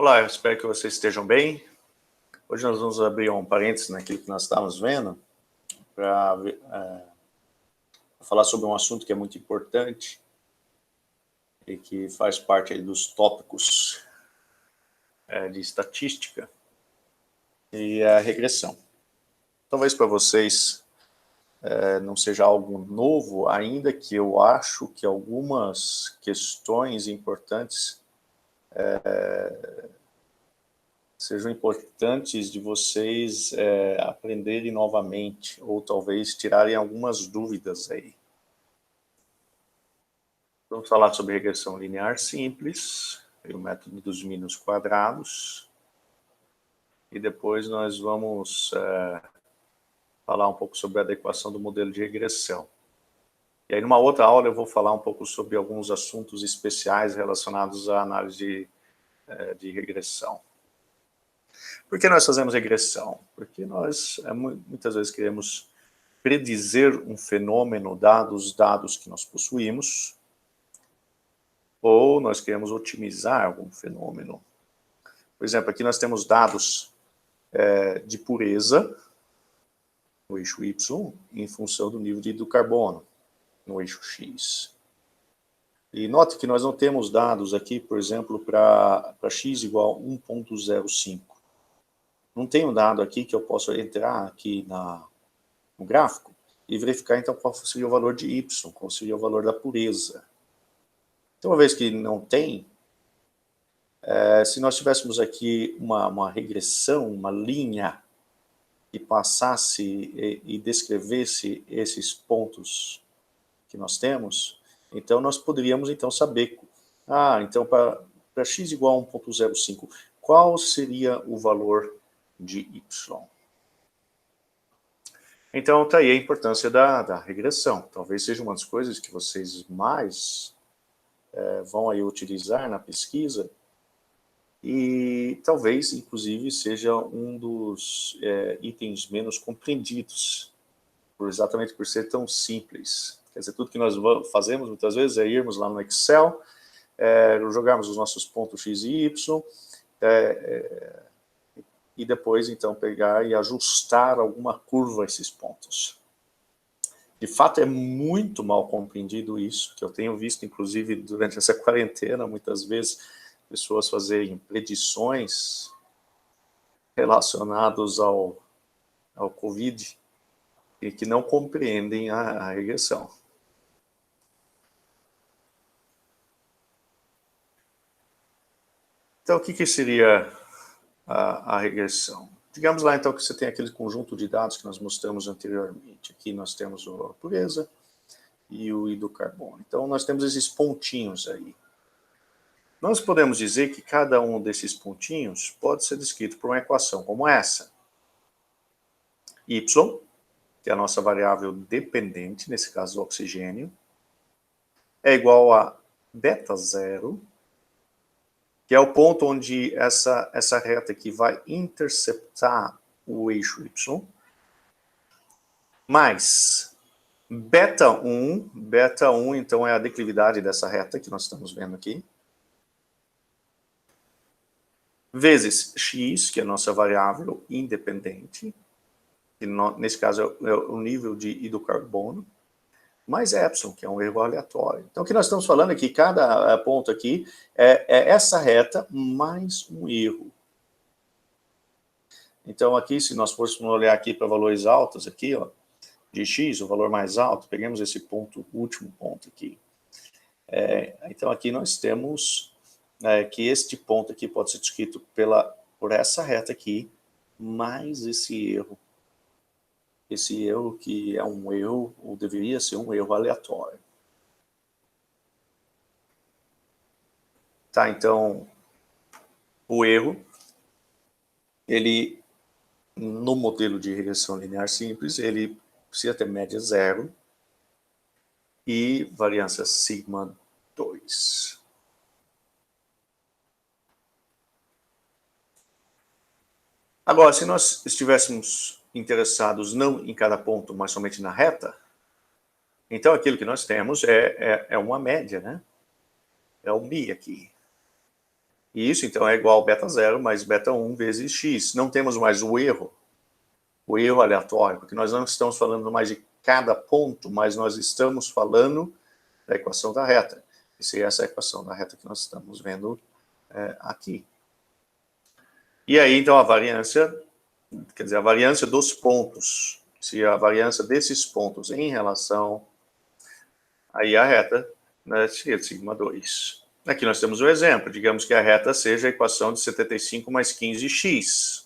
Olá, eu espero que vocês estejam bem. Hoje nós vamos abrir um parênteses naquilo que nós estávamos vendo para falar sobre um assunto que é muito importante e que faz parte aí dos tópicos de estatística e a regressão. Talvez para vocês não seja algo novo, ainda que eu acho que algumas questões importantes sejam importantes de vocês aprenderem novamente, ou talvez tirarem algumas dúvidas aí. Vamos falar sobre regressão linear simples, e o método dos mínimos quadrados, e depois nós vamos falar um pouco sobre a adequação do modelo de regressão. E aí, numa outra aula, eu vou falar um pouco sobre alguns assuntos especiais relacionados à análise de regressão. Por que nós fazemos regressão? Porque nós muitas vezes queremos predizer um fenômeno dados os dados que nós possuímos, ou nós queremos otimizar algum fenômeno. Por exemplo, aqui nós temos dados de pureza no eixo Y em função do nível de hidrocarbono no eixo X. E note que nós não temos dados aqui, por exemplo, para x igual a 1.05. Não tem um dado aqui que eu possa entrar aqui no gráfico e verificar então qual seria o valor de y, qual seria o valor da pureza. Então, uma vez que não tem, se nós tivéssemos aqui uma regressão, uma linha, que passasse e descrevesse esses pontos que nós temos, então nós poderíamos então saber, então para x igual a 1.05, qual seria o valor de y? Então, está aí a importância da regressão. Talvez seja uma das coisas que vocês mais vão aí utilizar na pesquisa, e talvez, inclusive, seja um dos itens menos compreendidos, exatamente por ser tão simples. Quer dizer, tudo que nós fazemos muitas vezes é irmos lá no Excel, jogarmos os nossos pontos x e y, e depois, então, pegar e ajustar alguma curva a esses pontos. De fato, é muito mal compreendido isso, que eu tenho visto, inclusive, durante essa quarentena, muitas vezes, pessoas fazerem predições relacionadas ao Covid e que não compreendem a regressão. Então, o que seria a regressão? Digamos lá, então, que você tem aquele conjunto de dados que nós mostramos anteriormente. Aqui nós temos a pureza e o hidrocarbono. Então, nós temos esses pontinhos aí. Nós podemos dizer que cada um desses pontinhos pode ser descrito por uma equação como essa. Y, que é a nossa variável dependente, nesse caso o oxigênio, é igual a beta zero, que é o ponto onde essa reta aqui vai interceptar o eixo Y, mais beta 1 então é a declividade dessa reta que nós estamos vendo aqui, vezes x, que é a nossa variável independente, que nesse caso é o nível de hidrocarbono, mais epsilon, que é um erro aleatório. Então, o que nós estamos falando é que cada ponto aqui é essa reta mais um erro. Então, aqui, se nós fôssemos olhar aqui para valores altos, aqui, ó, de x, o valor mais alto, pegamos esse ponto, último ponto aqui. Então, aqui nós temos que este ponto aqui pode ser descrito por essa reta aqui, mais esse erro. Esse erro que é um erro, ou deveria ser um erro aleatório. Tá, então, o erro, ele, no modelo de regressão linear simples, ele precisa ter média zero e variância sigma 2. Agora, se nós estivéssemos interessados não em cada ponto, mas somente na reta, então aquilo que nós temos é uma média, né? É o mi aqui. E isso, então, é igual a beta 0 mais beta 1 vezes x. Não temos mais o erro aleatório, porque nós não estamos falando mais de cada ponto, mas nós estamos falando da equação da reta. E seria essa equação da reta que nós estamos vendo aqui. E aí, então, a variância, quer dizer, a variância dos pontos, se a variância desses pontos em relação aí a reta, né, seria de sigma 2. Aqui nós temos um exemplo, digamos que a reta seja a equação de 75 mais 15x.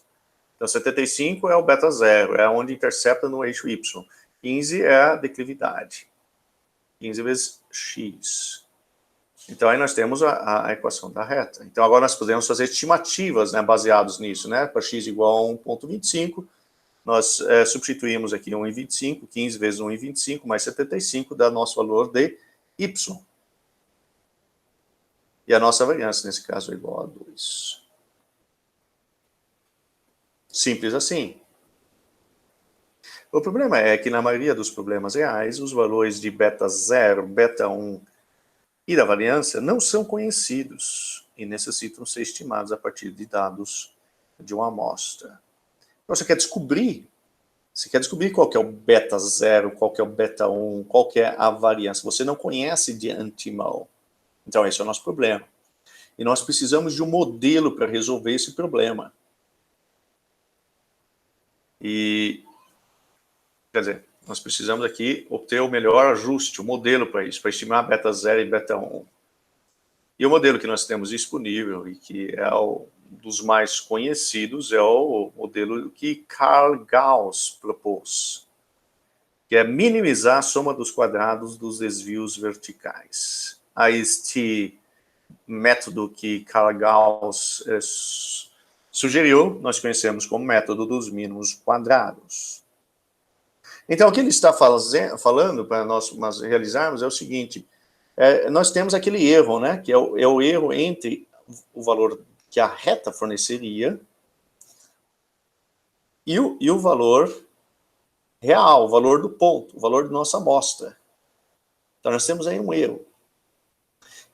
Então, 75 é o beta 0, é onde intercepta no eixo y. 15 é a declividade. 15 vezes x. Então, aí nós temos a equação da reta. Então, agora nós podemos fazer estimativas, né, baseados nisso, né? Para x igual a 1,25, nós substituímos aqui 1,25, 15 vezes 1,25 mais 75 dá nosso valor de y. E a nossa variância, nesse caso, é igual a 2. Simples assim. O problema é que, na maioria dos problemas reais, os valores de beta 0, beta 1 e da variância não são conhecidos e necessitam ser estimados a partir de dados de uma amostra. Então, você quer descobrir qual que é o beta 0, qual que é o beta 1, qual que é a variância. Você não conhece de antemão. Então, esse é o nosso problema. E nós precisamos de um modelo para resolver esse problema. E, quer dizer, nós precisamos aqui obter o melhor ajuste, o modelo para isso, para estimar beta 0 e beta 1. E o modelo que nós temos disponível, e que é um dos mais conhecidos, é o modelo que Carl Gauss propôs, que é minimizar a soma dos quadrados dos desvios verticais. A este método que Carl Gauss sugeriu, nós conhecemos como método dos mínimos quadrados. Então, o que ele está falando para nós realizarmos é o seguinte: nós temos aquele erro, né, que é o erro entre o valor que a reta forneceria e o valor real, o valor do ponto, o valor da nossa amostra. Então, nós temos aí um erro.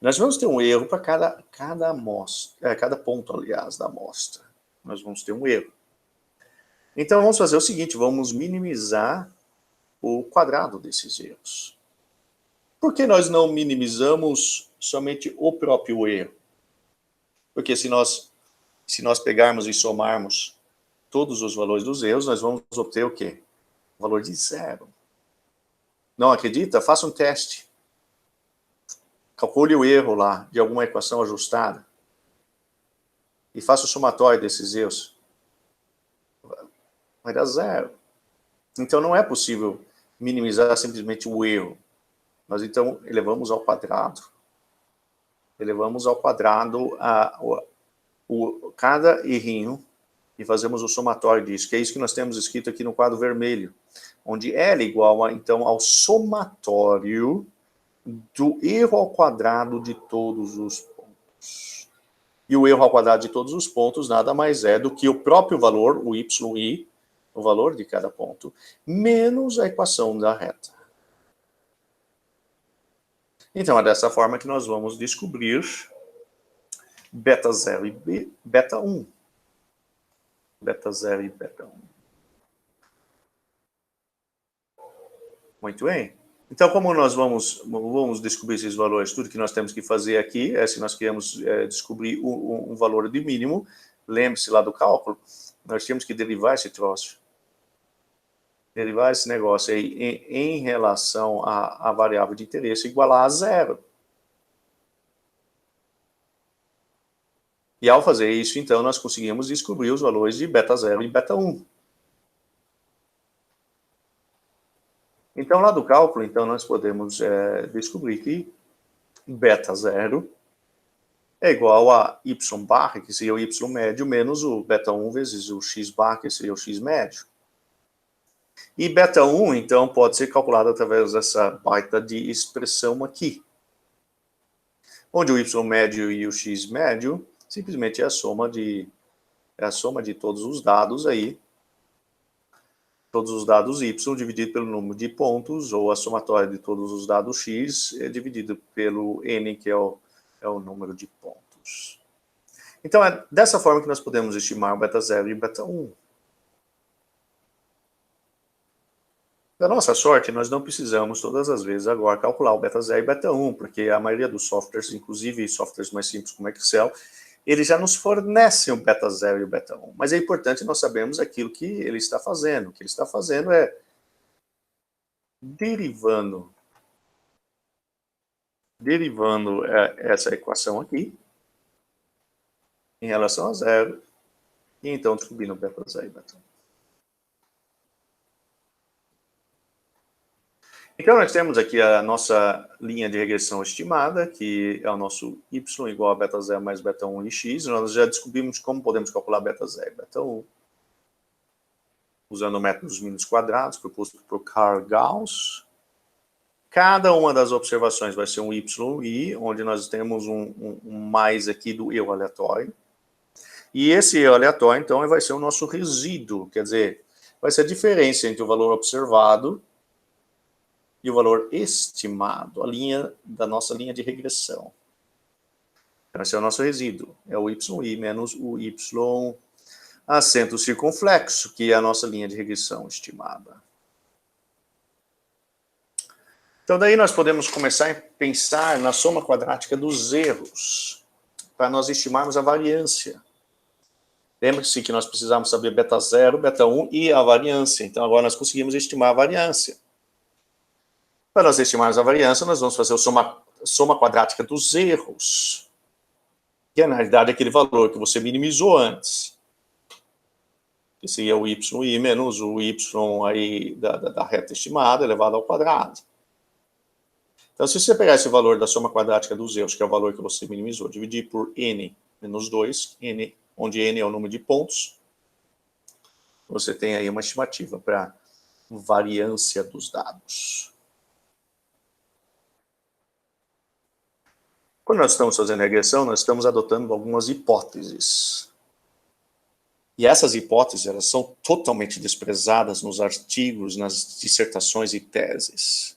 Nós vamos ter um erro para cada amostra, cada ponto, aliás, da amostra. Nós vamos ter um erro. Então, vamos fazer o seguinte, vamos minimizar o quadrado desses erros. Por que nós não minimizamos somente o próprio erro? Porque se nós pegarmos e somarmos todos os valores dos erros, nós vamos obter o quê? O valor de 0. Não acredita? Faça um teste. Calcule o erro lá de alguma equação ajustada e faça o somatório desses erros. Vai dar 0. Então não é possível minimizar simplesmente o erro. Nós então elevamos ao quadrado cada errinho e fazemos o somatório disso, que é isso que nós temos escrito aqui no quadro vermelho, onde L igual então ao somatório do erro ao quadrado de todos os pontos. E o erro ao quadrado de todos os pontos nada mais é do que o próprio valor, o yi, o valor de cada ponto, menos a equação da reta. Então, é dessa forma que nós vamos descobrir beta 0 e beta 1. Beta 0 e beta 1. Muito bem. Então, como nós vamos descobrir esses valores, tudo que nós temos que fazer aqui é, se nós queremos descobrir um valor de mínimo, lembre-se lá do cálculo, nós temos que derivar esse troço. Derivar esse negócio aí em relação à variável de interesse igualar a 0. E ao fazer isso, então, nós conseguimos descobrir os valores de beta 0 e beta 1. Então, lá do cálculo, então, nós podemos descobrir que beta 0 é igual a y bar, que seria o y médio, menos o beta 1 vezes o x bar, que seria o x médio. E beta 1, então, pode ser calculado através dessa baita de expressão aqui, onde o y médio e o x médio simplesmente é a soma de todos os dados aí, todos os dados y dividido pelo número de pontos, ou a somatória de todos os dados x dividido pelo n, que é o número de pontos. Então, é dessa forma que nós podemos estimar o beta 0 e o beta 1. Da nossa sorte, nós não precisamos todas as vezes agora calcular o beta 0 e beta 1, porque a maioria dos softwares, inclusive softwares mais simples como Excel, eles já nos fornecem o beta 0 e o beta 1. Mas é importante nós sabermos aquilo que ele está fazendo. O que ele está fazendo é derivando essa equação aqui em relação a 0, e então distribuindo o beta 0 e beta 1. Então, nós temos aqui a nossa linha de regressão estimada, que é o nosso y igual a beta 0 mais beta 1 e x. Nós já descobrimos como podemos calcular beta 0 e beta 1, usando o método dos mínimos quadrados, proposto por Carl Gauss. Cada uma das observações vai ser um y e i, onde nós temos um mais aqui do eu aleatório. E esse eu aleatório, então, vai ser o nosso resíduo, quer dizer, vai ser a diferença entre o valor observado e o valor estimado, a linha da nossa linha de regressão. Então, esse é o nosso resíduo, é o yi menos o y acento circunflexo, que é a nossa linha de regressão estimada. Então, daí nós podemos começar a pensar na soma quadrática dos erros, para nós estimarmos a variância. Lembre-se que nós precisamos saber beta 0, beta 1 e a variância. Então, agora nós conseguimos estimar a variância. Para nós estimarmos a variância, nós vamos fazer a soma quadrática dos erros, que é, na realidade, aquele valor que você minimizou antes. Que seria o yi menos o y aí da reta estimada elevado ao quadrado. Então, se você pegar esse valor da soma quadrática dos erros, que é o valor que você minimizou, dividir por n menos 2, n, onde n é o número de pontos, você tem aí uma estimativa para variância dos dados. Quando nós estamos fazendo regressão, nós estamos adotando algumas hipóteses. E essas hipóteses, elas são totalmente desprezadas nos artigos, nas dissertações e teses.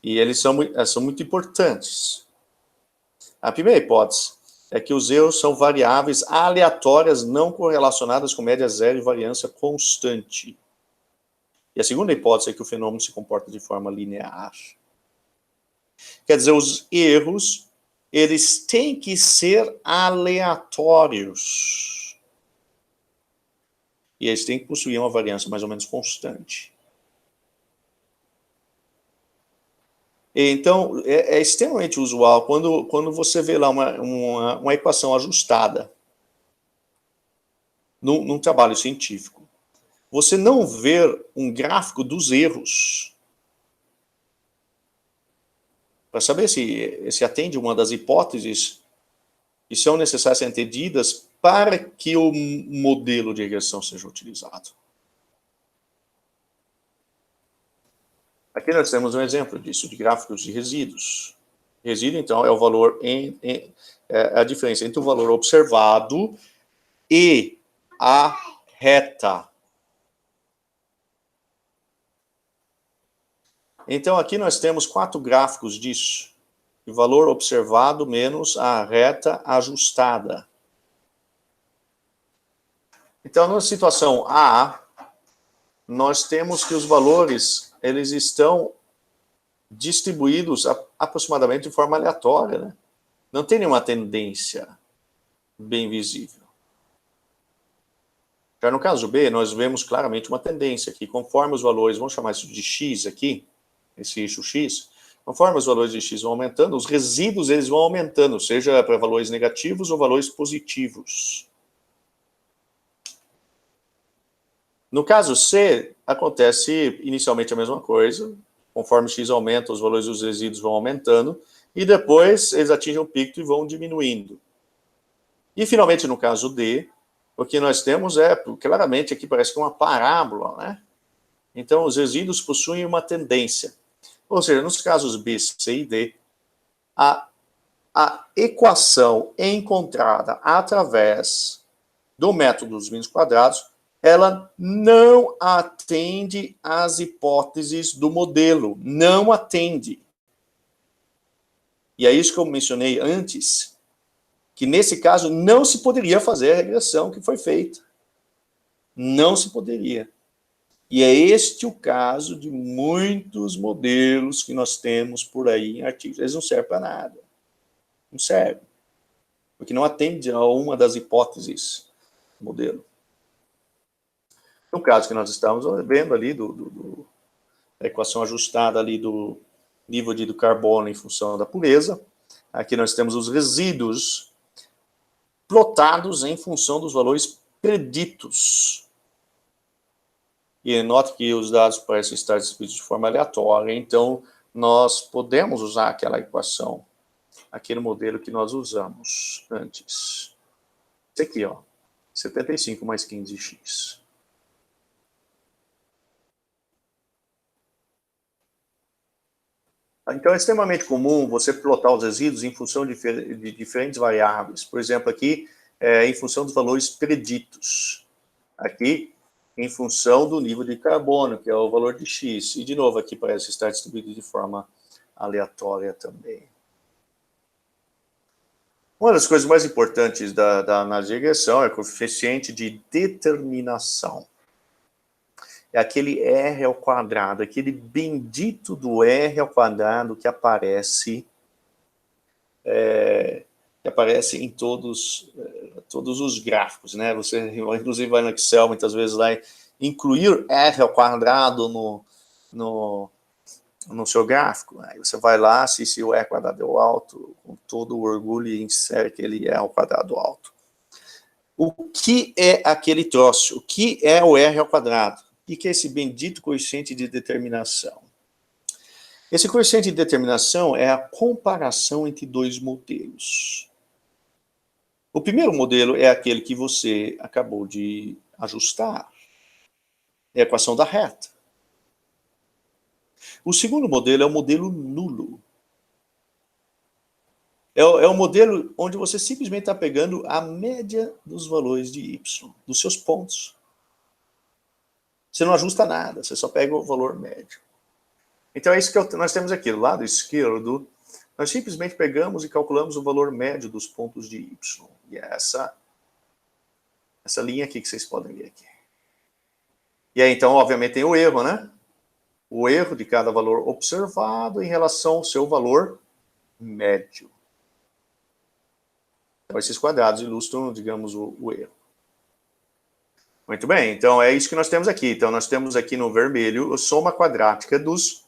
E eles são muito importantes. A primeira hipótese é que os erros são variáveis aleatórias não correlacionadas com média zero e variância constante. E a segunda hipótese é que o fenômeno se comporta de forma linear. Quer dizer, os erros, eles têm que ser aleatórios. E eles têm que possuir uma variância mais ou menos constante. Então, é extremamente usual quando você vê lá uma equação ajustada num trabalho científico, você não ver um gráfico dos erros para saber se atende uma das hipóteses que são necessárias ser entendidas para que o modelo de regressão seja utilizado. Aqui nós temos um exemplo disso, de gráficos de resíduos. Resíduo, então, é o valor a diferença entre o valor observado e a reta. Então, aqui nós temos 4 gráficos disso. O valor observado menos a reta ajustada. Então, na situação A, nós temos que os valores, eles estão distribuídos aproximadamente de forma aleatória, né? Não tem nenhuma tendência bem visível. Já no caso B, nós vemos claramente uma tendência que conforme os valores, vamos chamar isso de x aqui, esse eixo x, conforme os valores de x vão aumentando, os resíduos eles vão aumentando, seja para valores negativos ou valores positivos. No caso C, acontece inicialmente a mesma coisa, conforme x aumenta, os valores dos resíduos vão aumentando, e depois eles atingem um pico e vão diminuindo. E finalmente no caso D, o que nós temos claramente aqui parece que é uma parábola, né? Então os resíduos possuem uma tendência. Ou seja, nos casos B, C e D, a equação encontrada através do método dos mínimos quadrados, ela não atende às hipóteses do modelo, não atende. E é isso que eu mencionei antes, que nesse caso não se poderia fazer a regressão que foi feita. Não se poderia. E é este o caso de muitos modelos que nós temos por aí em artigos. Eles não servem para nada. Não servem. Porque não atende a uma das hipóteses do modelo. No caso que nós estamos vendo ali, da equação ajustada ali do nível de carbono em função da pureza, aqui nós temos os resíduos plotados em função dos valores preditos. E note que os dados parecem estar distribuídos de forma aleatória, então nós podemos usar aquela equação, aquele modelo que nós usamos antes. Esse aqui, ó, 75 mais 15x. Então, é extremamente comum você plotar os resíduos em função de diferentes variáveis. Por exemplo, aqui, em função dos valores preditos. Aqui, em função do nível de carbono, que é o valor de x. E, de novo, aqui parece estar distribuído de forma aleatória também. Uma das coisas mais importantes da análise de regressão é o coeficiente de determinação. É aquele R ao quadrado, aquele bendito do R ao quadrado que aparece em todos os gráficos, né? Você, inclusive, vai no Excel, muitas vezes, lá, incluir R ao quadrado no seu gráfico. Aí você vai lá, se o R ao quadrado é o alto, com todo o orgulho, e insere aquele R ao quadrado alto. O que é aquele troço? O que é o R ao quadrado? O que é esse bendito coeficiente de determinação? Esse coeficiente de determinação é a comparação entre dois modelos. O primeiro modelo é aquele que você acabou de ajustar. É a equação da reta. O segundo modelo é o modelo nulo. É o modelo onde você simplesmente está pegando a média dos valores de y, dos seus pontos. Você não ajusta nada, você só pega o valor médio. Então é isso que nós temos aqui, do lado esquerdo, nós simplesmente pegamos e calculamos o valor médio dos pontos de y. E é essa linha aqui que vocês podem ver aqui. E aí, então, obviamente, tem o erro, né? O erro de cada valor observado em relação ao seu valor médio. Então, esses quadrados ilustram, digamos, o erro. Muito bem, então é isso que nós temos aqui. Então, nós temos aqui no vermelho a soma quadrática dos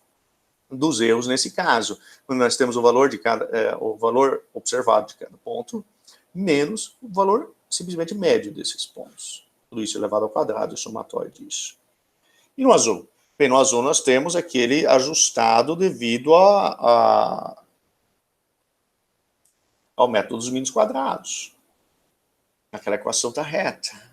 erros nesse caso. Nós temos o valor o valor observado de cada ponto, menos o valor simplesmente médio desses pontos. Tudo isso elevado ao quadrado, o somatório disso. E no azul? Bem, no azul nós temos aquele ajustado devido ao método dos mínimos quadrados. Aquela equação está reta.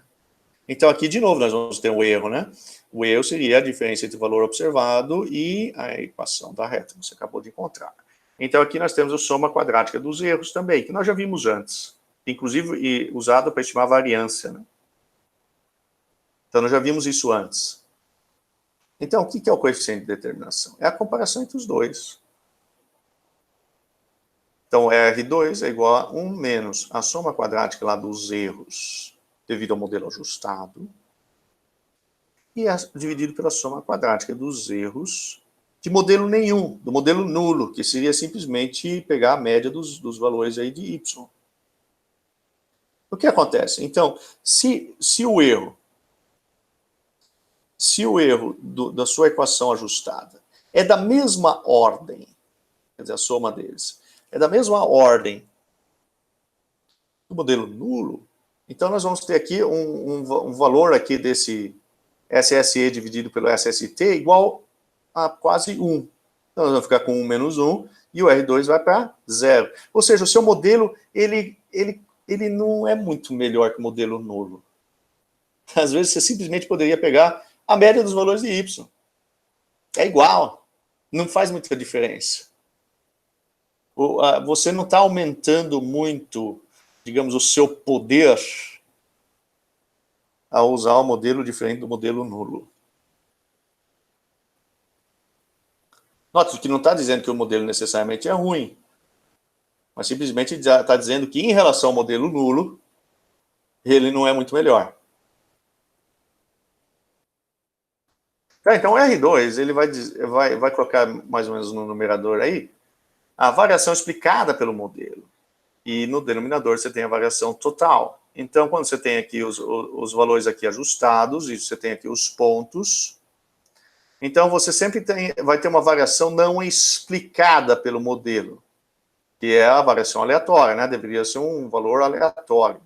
Então, aqui, de novo, nós vamos ter um erro, né? O erro seria a diferença entre o valor observado e a equação da reta que você acabou de encontrar. Então, aqui nós temos a soma quadrática dos erros também, que nós já vimos antes. Inclusive, usado para estimar a variância, né? Então, nós já vimos isso antes. Então, o que é o coeficiente de determinação? É a comparação entre os dois. Então, R2 é igual a 1 menos a soma quadrática lá dos erros devido ao modelo ajustado, e é dividido pela soma quadrática dos erros de modelo nenhum, do modelo nulo, que seria simplesmente pegar a média dos valores aí de y. O que acontece? Então, se o erro da sua equação ajustada é da mesma ordem, quer dizer, a soma deles, é da mesma ordem do modelo nulo, então nós vamos ter aqui um valor aqui desse SSE dividido pelo SST igual a quase 1. Então nós vamos ficar com 1 menos 1 e o R2 vai para 0. Ou seja, o seu modelo ele não é muito melhor que o modelo nulo. Às vezes você simplesmente poderia pegar a média dos valores de y. É igual. Não faz muita diferença. Você não está aumentando muito, digamos, o seu poder ao usar um modelo diferente do modelo nulo. Note que não está dizendo que o modelo necessariamente é ruim. mas simplesmente está dizendo que em relação ao modelo nulo, ele não é muito melhor. Tá, então o R2 ele vai colocar mais ou menos no numerador aí a variação explicada pelo modelo. E no denominador você tem a variação total. Então, quando você tem aqui os valores aqui ajustados, e você tem aqui os pontos, então você sempre vai ter uma variação não explicada pelo modelo, que é a variação aleatória, né? Deveria ser um valor aleatório.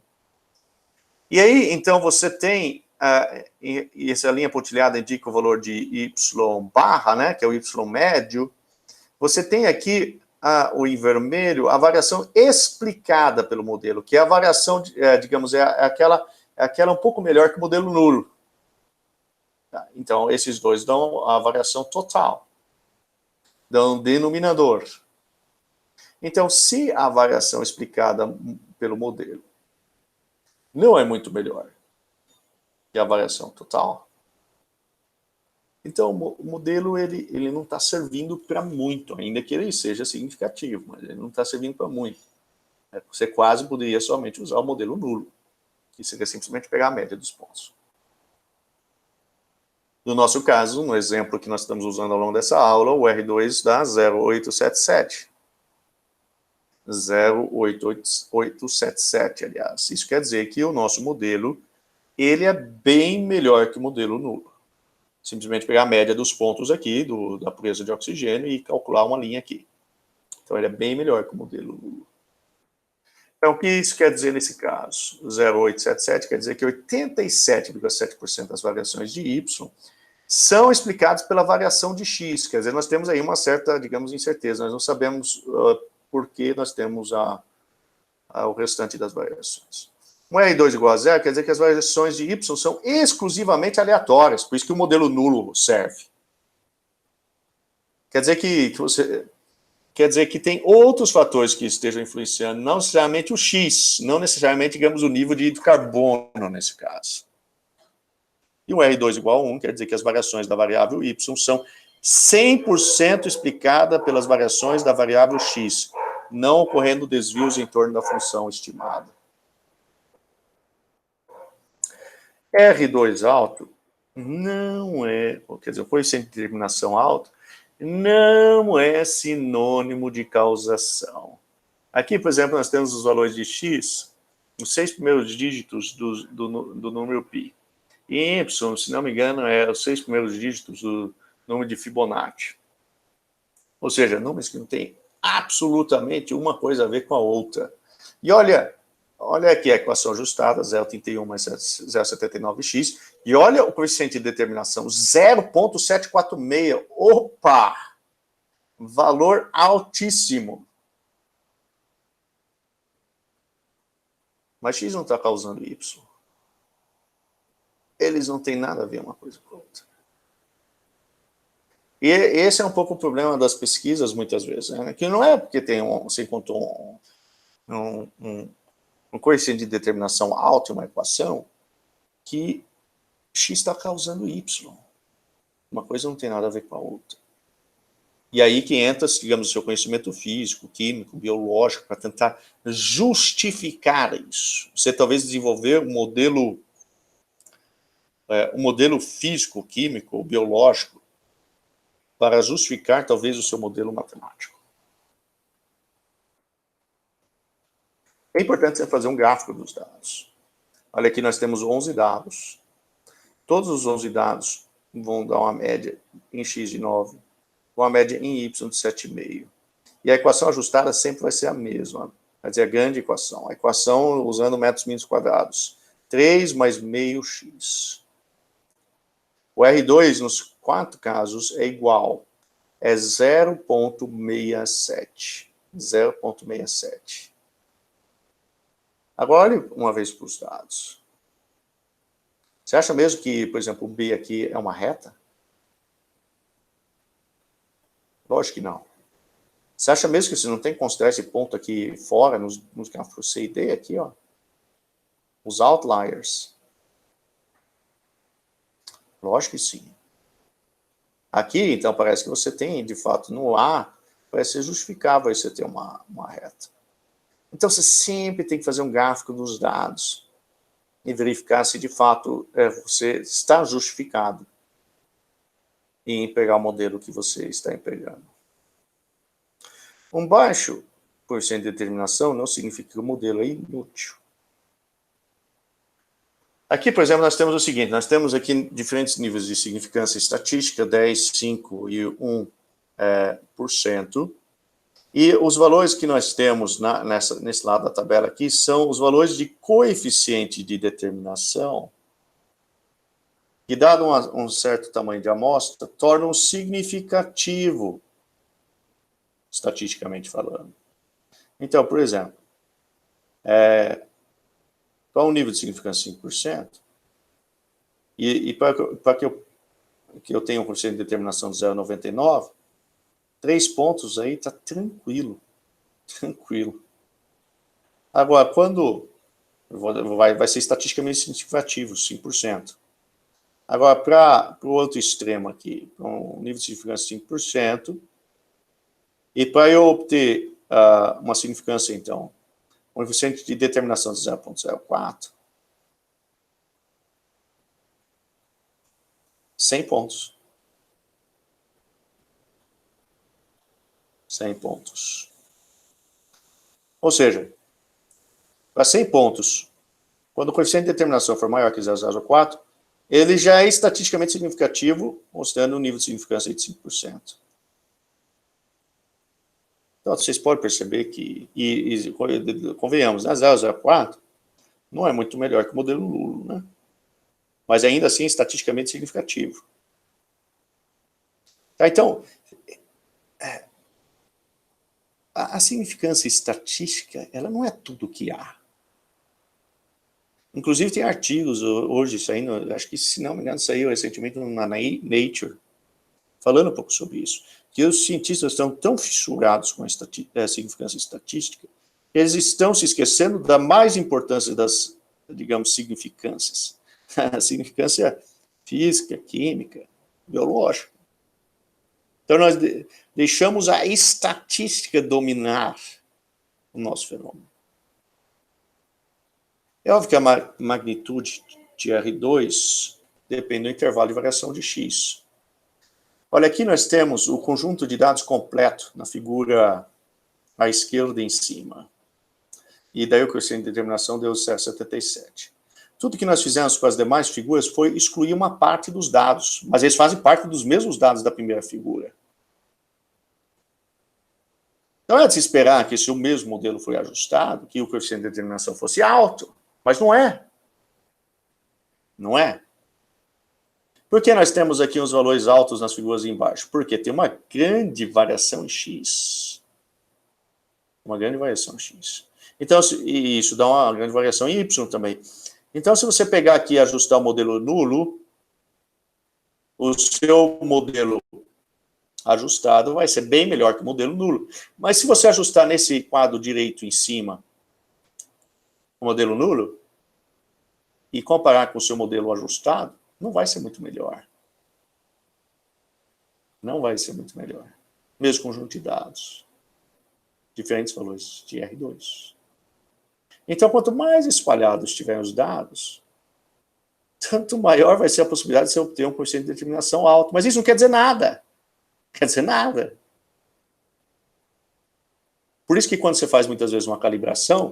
E aí, então, você tem, e essa linha pontilhada indica o valor de y barra, né? Que é o y médio. Você tem aqui o em vermelho, a variação explicada pelo modelo, que é a variação, digamos, é aquela um pouco melhor que o modelo nulo. Tá? Então, esses dois dão a variação total, dão denominador. Então, se a variação explicada pelo modelo não é muito melhor que a variação total, então, o modelo ele não está servindo para muito, ainda que ele seja significativo, mas ele não está servindo para muito. Você quase poderia somente usar o modelo nulo, que seria simplesmente pegar a média dos pontos. No nosso caso, no exemplo que nós estamos usando ao longo dessa aula, o R2 dá 0,877. 0,8877, aliás. Isso quer dizer que o nosso modelo ele é bem melhor que o modelo nulo. Simplesmente pegar a média dos pontos aqui, da pureza de oxigênio, e calcular uma linha aqui. Então, ele é bem melhor que o modelo nulo. Então, o que isso quer dizer nesse caso? 0,877 quer dizer que 87,7% das variações de Y são explicadas pela variação de X. Quer dizer, nós temos aí uma certa, digamos, incerteza. Nós não sabemos por que nós temos o restante das variações. Um R2 igual a zero quer dizer que as variações de Y são exclusivamente aleatórias, por isso que o modelo nulo serve. Quer dizer que tem outros fatores que estejam influenciando, não necessariamente o X, não necessariamente, digamos, o nível de carbono nesse caso. E um R2 igual a 1 quer dizer que as variações da variável Y são 100% explicadas pelas variações da variável X, não ocorrendo desvios em torno da função estimada. R2 alto não é, quer dizer, coeficiente de determinação alto, não é sinônimo de causação. Aqui, por exemplo, nós temos os valores de x, os 6 primeiros dígitos do número π. E y, se não me engano, é os 6 primeiros dígitos do número de Fibonacci. Ou seja, números que não têm absolutamente uma coisa a ver com a outra. E olha aqui a equação ajustada, 0,31 mais 0,79x, e olha o coeficiente de determinação, 0,746. Opa! Valor altíssimo. Mas x não está causando y. Eles não têm nada a ver uma coisa com a outra. E esse é um pouco o problema das pesquisas, muitas vezes, né? Que não é porque você encontrou um coeficiente de determinação alto em uma equação, que x está causando y. Uma coisa não tem nada a ver com a outra. E aí que entra, digamos, o seu conhecimento físico, químico, biológico, para tentar justificar isso. Você talvez desenvolver um modelo físico, químico ou biológico para justificar, talvez, o seu modelo matemático. É importante você fazer um gráfico dos dados. Olha aqui, nós temos 11 dados. Todos os 11 dados vão dar uma média em x de 9, uma média em y de 7,5. E a equação ajustada sempre vai ser a mesma. Quer dizer, a grande equação. A equação usando metros mínimos quadrados. 3 mais meio x. O R2, nos 4 casos, é igual. É 0,67. 0,67. Agora, olhe uma vez para os dados. Você acha mesmo que, por exemplo, o B aqui é uma reta? Lógico que não. Você acha mesmo que você não tem que considerar esse ponto aqui fora, nos gráficos C e D aqui, ó? Os outliers. Lógico que sim. Aqui, então, parece que você tem, de fato, no A, parece ser justificável você ter uma reta. Então, você sempre tem que fazer um gráfico dos dados e verificar se, de fato, você está justificado em empregar o modelo que você está empregando. Um baixo por cento de determinação não significa que o modelo é inútil. Aqui, por exemplo, nós temos o seguinte, nós temos aqui diferentes níveis de significância estatística, 10, 5 e 1%. E os valores que nós temos nesse lado da tabela aqui são os valores de coeficiente de determinação, que, dado um certo tamanho de amostra, tornam significativo, estatisticamente falando. Então, por exemplo, para um nível de significância 5%, e para que eu tenha um coeficiente de determinação de 0,99, 3 pontos aí está tranquilo. Tranquilo. Agora, quando vai ser estatisticamente significativo, 5%. Agora, para o outro extremo aqui, para um nível de significância 5%, e para eu obter uma significância, então, um coeficiente de determinação de 0,04, 100 pontos. 100 pontos. Ou seja, para 100 pontos, quando o coeficiente de determinação for maior que 0,04, ele já é estatisticamente significativo, mostrando um nível de significância de 5%. Então, vocês podem perceber que, convenhamos, 0,04 não é muito melhor que o modelo nulo, né? Mas ainda assim, estatisticamente significativo. Tá, então, a significância estatística, ela não é tudo que há. Inclusive, tem artigos hoje saindo, acho que, se não me engano, saiu recentemente na Nature, falando um pouco sobre isso, que os cientistas estão tão fissurados com a significância estatística, que eles estão se esquecendo da mais importância das, digamos, significâncias. A significância física, química, biológica. Então, nós deixamos a estatística dominar o nosso fenômeno. É óbvio que a magnitude de R2 depende do intervalo de variação de x. Olha, aqui nós temos o conjunto de dados completo na figura à esquerda em cima. E daí o coeficiente de determinação deu 0,77. Tudo que nós fizemos com as demais figuras foi excluir uma parte dos dados, mas eles fazem parte dos mesmos dados da primeira figura. Então é de se esperar que, se o mesmo modelo foi ajustado, que o coeficiente de determinação fosse alto, mas não é. Não é. Por que nós temos aqui os valores altos nas figuras embaixo? Porque tem uma grande variação em x. Uma grande variação em x. Então, e isso dá uma grande variação em y também. Então, se você pegar aqui e ajustar o modelo nulo, o seu modelo ajustado vai ser bem melhor que o modelo nulo. Mas se você ajustar nesse quadro direito em cima o modelo nulo e comparar com o seu modelo ajustado, não vai ser muito melhor. Não vai ser muito melhor. Mesmo conjunto de dados. Diferentes valores de R2. Então, quanto mais espalhados estiverem os dados, tanto maior vai ser a possibilidade de você obter um coeficiente de determinação alto. Mas isso não quer dizer nada. Não quer dizer nada. Por isso que, quando você faz muitas vezes uma calibração,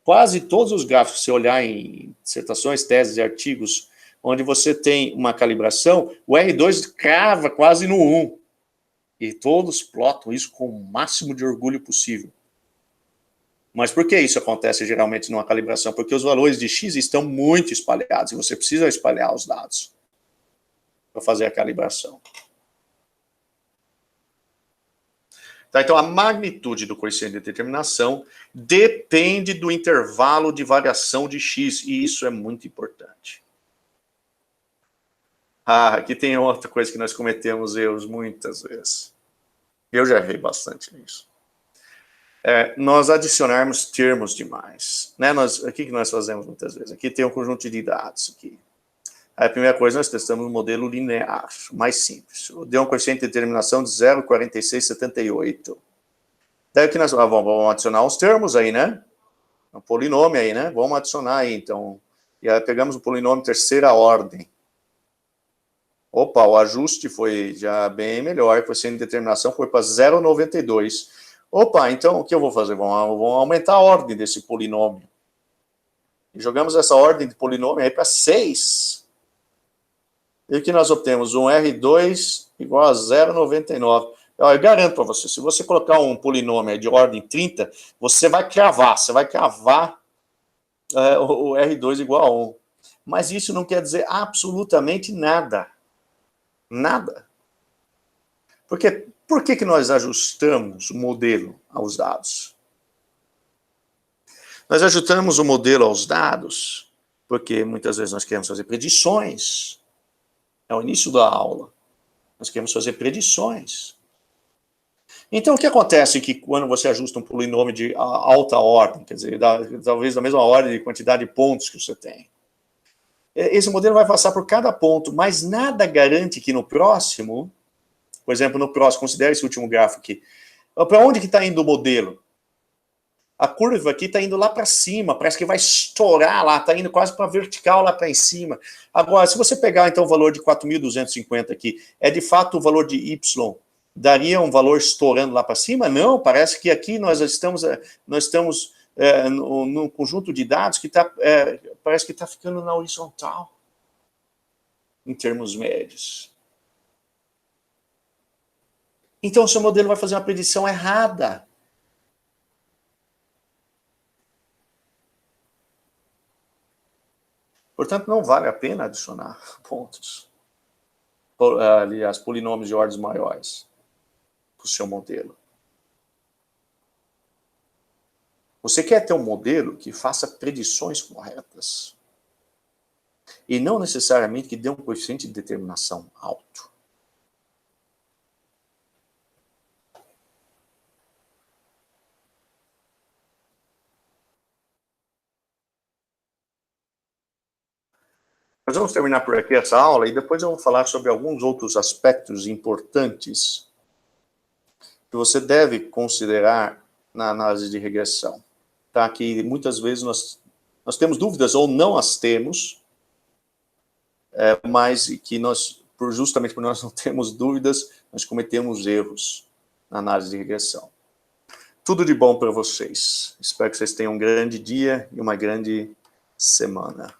quase todos os gráficos, se você olhar em dissertações, teses e artigos, onde você tem uma calibração, o R2 crava quase no 1. E todos plotam isso com o máximo de orgulho possível. Mas por que isso acontece geralmente numa calibração? Porque os valores de x estão muito espalhados e você precisa espalhar os dados para fazer a calibração. Tá, então, a magnitude do coeficiente de determinação depende do intervalo de variação de x, e isso é muito importante. Aqui tem outra coisa que nós cometemos erros muitas vezes. Eu já errei bastante nisso. Nós adicionarmos termos demais. Né? O que nós fazemos muitas vezes? Aqui tem um conjunto de dados. Aqui. A primeira coisa, nós testamos um modelo linear, mais simples. Deu um coeficiente de determinação de 0,4678. Daí que nós vamos adicionar os termos aí, né? Um polinômio aí, né? Vamos adicionar aí, então. E aí pegamos o polinômio terceira ordem. Opa, o ajuste foi já bem melhor, foi sem determinação, foi para 0,92. Opa, então o que eu vou fazer? Vamos aumentar a ordem desse polinômio. E jogamos essa ordem de polinômio aí para 6. E o que nós obtemos? Um R2 igual a 0,99. Eu garanto para você, se você colocar um polinômio de ordem 30, você vai cravar o R2 igual a 1. Mas isso não quer dizer absolutamente nada. Nada. Porque por que nós ajustamos o modelo aos dados? Nós ajustamos o modelo aos dados porque muitas vezes nós queremos fazer predições. É o início da aula. Nós queremos fazer predições. Então, o que acontece que quando você ajusta um polinômio de alta ordem, quer dizer, talvez da mesma ordem de quantidade de pontos que você tem, esse modelo vai passar por cada ponto, mas nada garante que no próximo, por exemplo, no próximo, considere esse último gráfico aqui, para onde que está indo o modelo? A curva aqui está indo lá para cima, parece que vai estourar lá, está indo quase para a vertical lá para em cima. Agora, se você pegar então o valor de 4.250 aqui, é de fato o valor de y, daria um valor estourando lá para cima? Não, parece que aqui nós estamos num conjunto de dados que parece que está ficando na horizontal, em termos médios. Então, o seu modelo vai fazer uma predição errada. Portanto, não vale a pena adicionar pontos, aliás, polinômios de ordens maiores para o seu modelo. Você quer ter um modelo que faça predições corretas e não necessariamente que dê um coeficiente de determinação alto. Nós vamos terminar por aqui essa aula e depois eu vou falar sobre alguns outros aspectos importantes que você deve considerar na análise de regressão. Tá? Que muitas vezes nós temos dúvidas ou não as temos, mas que justamente por nós não termos dúvidas, nós cometemos erros na análise de regressão. Tudo de bom para vocês. Espero que vocês tenham um grande dia e uma grande semana.